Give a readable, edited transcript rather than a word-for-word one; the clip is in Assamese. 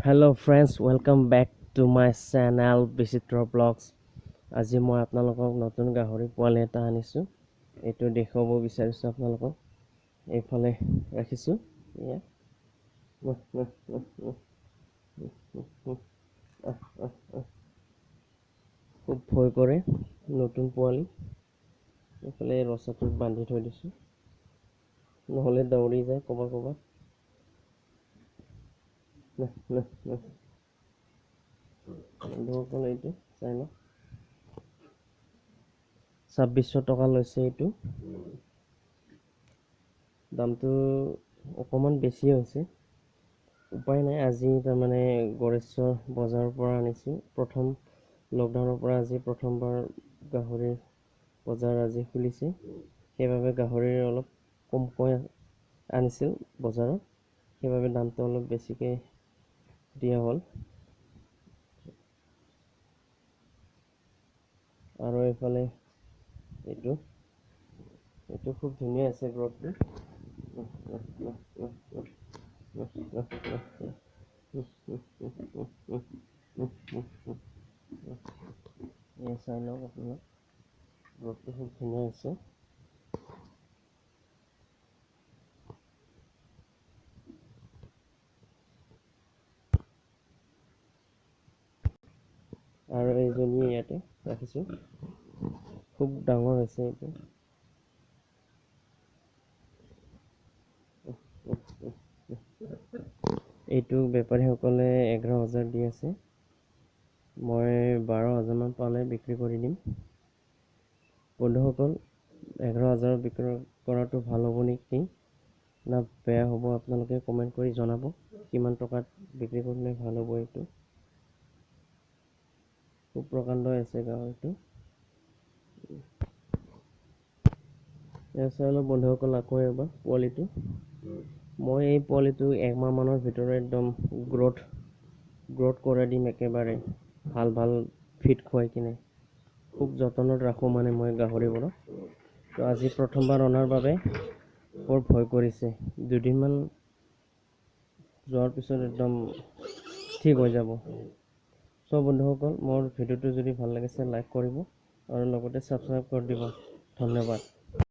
Hello friends, welcome back to my channel Visitor Vlogs. আজি মই আপোনালোকক নতুন গাহৰি পোৱালি এটা আনিছো। এইটো দেখাব বিচাৰিছো আপোনালোকক। এইফালে ৰাখিছো। খুব ভয় কৰে নতুন পোৱালি। এইফালে ৰছাটোত বান্ধি থৈ দিছো। নহলে দৌৰি যায় ক'ৰবাত। বন্ধুসকল এইটো চাই লওক 2600 টকা লৈছে এইটো দামটো অকমান বেছি হৈছে উপায় নাই আজি তাৰমানে গৰেশ্বৰ বজাৰৰ পৰা আনিছো প্ৰথম লকডাউনৰ পৰা আজি প্ৰথমবাৰ গাহৰিৰ বজাৰ আজি খুলিছে সেইবাবে গাহৰিৰ অলপ কমকৈ আনিছিল বজাৰত সেইবাবে দামটো অলপ বেছিকৈ দিয়া হ'ল আৰু এইফালে এইটো খুব ধুনীয়া আছে গ্ৰথটো চাই লওক আপোনাক গ্ৰথটো খুব ধুনীয়া আছে আৰু এইজনী ইয়াতে ৰাখিছো খুব ডাঙৰ হৈছে এইটো এইটো বেপাৰীসকলে 11,000 দি আছে মই 12,000 মান পালে বিক্ৰী কৰি দিম বন্ধুসকল 11,000 বিক্ৰী কৰাটো ভাল হ'ব নেকি না বেয়া হ'ব আপোনালোকে কমেণ্ট কৰি জনাব কিমান টকাত বিক্ৰী কৰিলে ভাল হ'ব এইটো খুব প্ৰকাণ্ড আছে গাহৰিটো চাই লওক বন্ধুসকল আকৌ এবাৰ পোৱালিটো মই এই পোৱালিটো একমাহ মানৰ ভিতৰত একদম গ্ৰথ কৰাই দিম একেবাৰে ভাল ফিট খুৱাই কিনে খুব যতনত ৰাখোঁ মানে মই গাহৰিবোৰক তো আজি প্ৰথমবাৰ অনাৰ বাবে বৰ ভয় কৰিছে দুদিনমান যোৱাৰ পিছত একদম ঠিক হৈ যাব সব বন্ধুসকল মোৰ ভিডিঅ'টো যদি ভাল লাগিছে লাইক কৰিব আৰু লগতে ছাবস্ক্ৰাইব কৰি দিব ধন্যবাদ